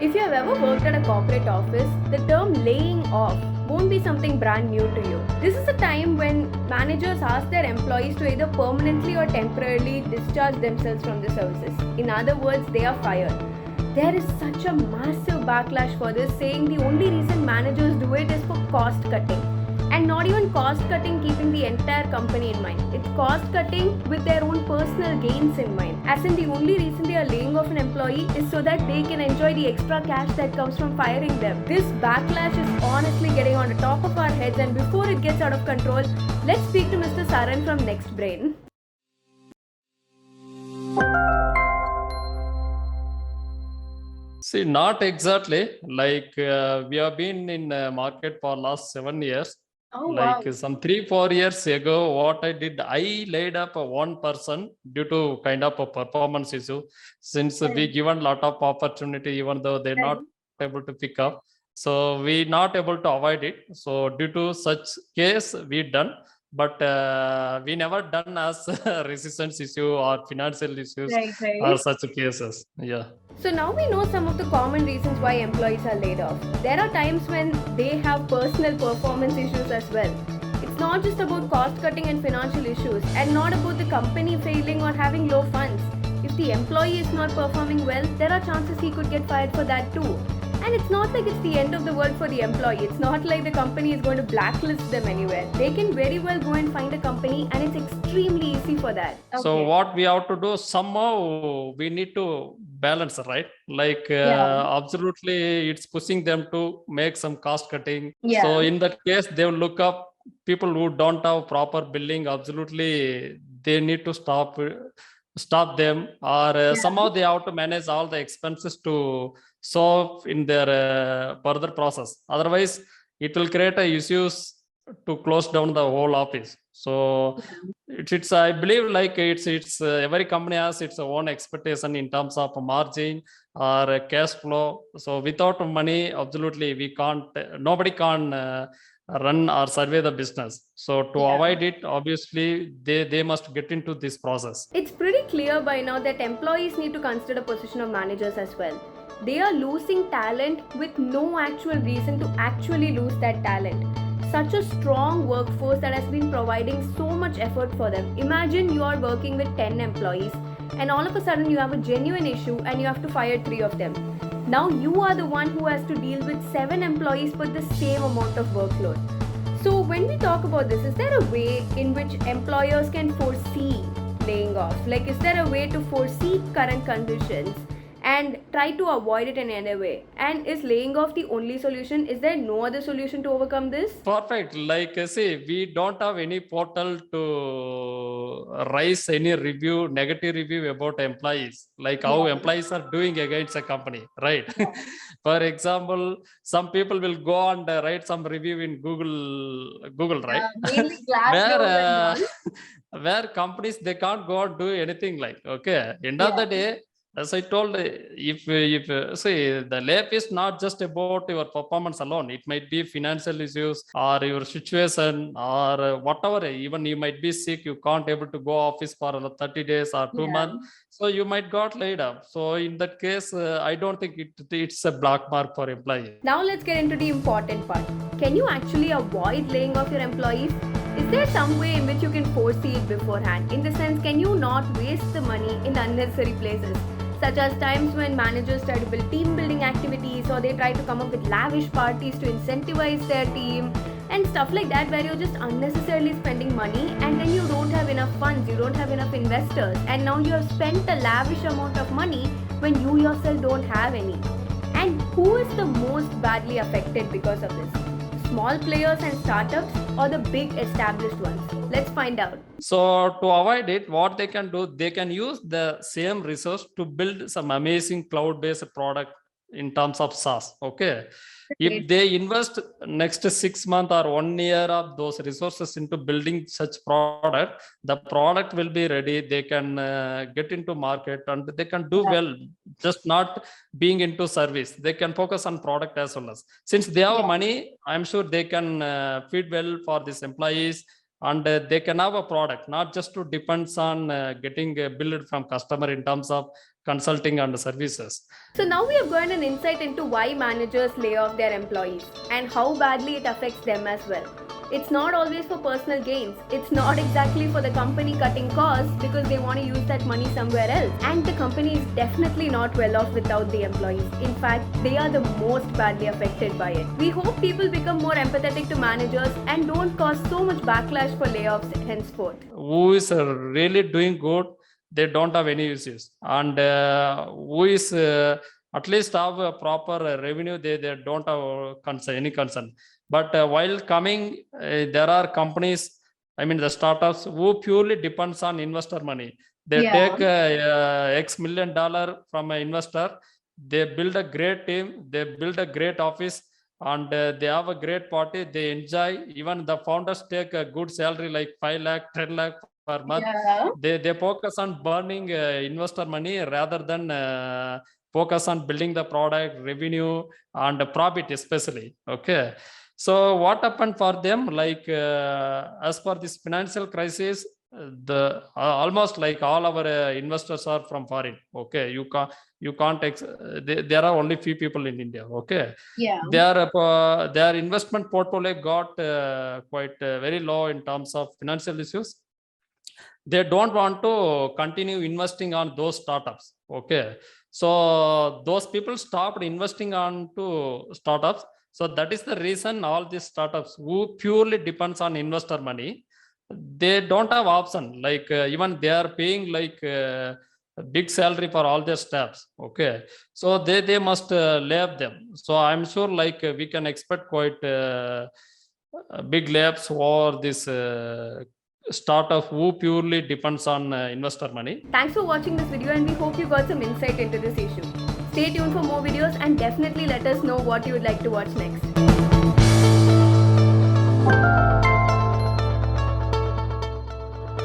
If you have ever worked at a corporate office, the term laying off won't be something brand new to you. This is a time when managers ask their employees to either permanently or temporarily discharge themselves from the services. In other words, they are fired. There is such a massive backlash for this, saying the only reason managers do it is for cost cutting. And not even cost cutting keeping the entire company in mind. It's cost cutting with their own personal gains in mind. As in, the only reason they are laying off an employee is so that they can enjoy the extra cash that comes from firing them. This backlash is honestly getting on the top of our heads, and before it gets out of control, let's speak to Mr. Saran from Next Brain. See, not exactly. Like we have been in market for last 7 years. Oh, like wow. some 3-4 years ago, what I did, I laid up one person due to kind of a performance issue. Since we given a lot of opportunity, even though they're not able to pick up, so we not able to avoid it. So due to such case, we done. But we never done as resistance issue or financial issues or such cases. Yeah. So now we know some of the common reasons why employees are laid off. There are times when they have personal performance issues as well. It's not just about cost cutting and financial issues, and not about the company failing or having low funds. If the employee is not performing well, there are chances he could get fired for that too. And it's not like it's the end of the world for the employee. It's not like the company is going to blacklist them anywhere. They can very well go and find a company, and it's extremely easy for that. So what we have to do, somehow we need to balance, right? Like absolutely it's pushing them to make some cost cutting. So in that case, they will look up people who don't have proper billing. Absolutely they need to stop them, or somehow they have to manage all the expenses to solve in their further process. Otherwise it will create issues to close down the whole office. So it's I believe like it's every company has its own expectation in terms of margin or cash flow. So without money, absolutely we can't, nobody can run or survey the business. So to avoid it, obviously they must get into this process. It's pretty clear by now that employees need to consider position of managers as well. They are losing talent with no actual reason to actually lose that talent. Such a strong workforce that has been providing so much effort for them. Imagine you are working with 10 employees and all of a sudden you have a genuine issue and you have to fire 3 of them. Now you are the one who has to deal with 7 employees with the same amount of workload. So when we talk about this, is there a way in which employers can foresee laying off? Like, is there a way to foresee current conditions and try to avoid it in any way? And is laying off the only solution? Is there no other solution to overcome this? Perfect. Like say, we don't have any portal to raise any negative review about employees, like how employees are doing against a company, right? For example, some people will go and write some review in Google, right? Where companies, they can't go and do anything, like, okay, end of the day, as I told, if see, the life is not just about your performance alone. It might be financial issues or your situation or whatever. Even you might be sick, you can't able to go office for 30 days or 2 months. So you might got laid off. So in that case, I don't think it's a black mark for employees. Now let's get into the important part. Can you actually avoid laying off your employees? Is there some way in which you can foresee it beforehand? In the sense, can you not waste the money in unnecessary places? Such as times when managers try to build team building activities, or they try to come up with lavish parties to incentivize their team and stuff like that, where you're just unnecessarily spending money and then you don't have enough funds, you don't have enough investors, and now you have spent a lavish amount of money when you yourself don't have any. And who is the most badly affected because of this? Small players and startups or the big established ones? Let's find out. So to avoid it, what they can do, they can use the same resource to build some amazing cloud-based product in terms of SaaS. Okay. If they invest next 6 months or 1 year of those resources into building such product, the product will be ready. They can get into market and they can do well, just not being into service. They can focus on product as well as. Since they have money, I'm sure they can feed well for these employees, and they can have a product, not just to depends on getting billed from customer in terms of consulting and services. So now we have gotten an insight into why managers lay off their employees and how badly it affects them as well. It's not always for personal gains. It's not exactly for the company cutting costs because they want to use that money somewhere else. And the company is definitely not well off without the employees. In fact, they are the most badly affected by it. We hope people become more empathetic to managers and don't cause so much backlash for layoffs henceforth. Who is really doing good, they don't have any issues. And who is at least have a proper revenue, they don't have any concern. But while coming, there are companies, I mean the startups who purely depends on investor money. They take X $1 million from an investor, they build a great team, they build a great office, and they have a great party, they enjoy. Even the founders take a good salary like 5 lakh, 10 lakh per month. They focus on burning investor money rather than focus on building the product, revenue, and profit especially. Okay. So what happened for them? Like as per this financial crisis, the almost like all our investors are from foreign. Okay, you can't there are only few people in India. Okay, their investment portfolio got quite very low in terms of financial issues. They don't want to continue investing on those startups. Okay, so those people stopped investing on to startups. So that is the reason all these startups who purely depends on investor money, they don't have option. Like even they are paying like a big salary for all their staffs. Okay, so they must lay off them. So I'm sure like we can expect quite big layoffs for this startup who purely depends on investor money. Thanks for watching this video, and we hope you got some insight into this issue. Stay tuned for more videos and definitely let us know what you would like to watch next.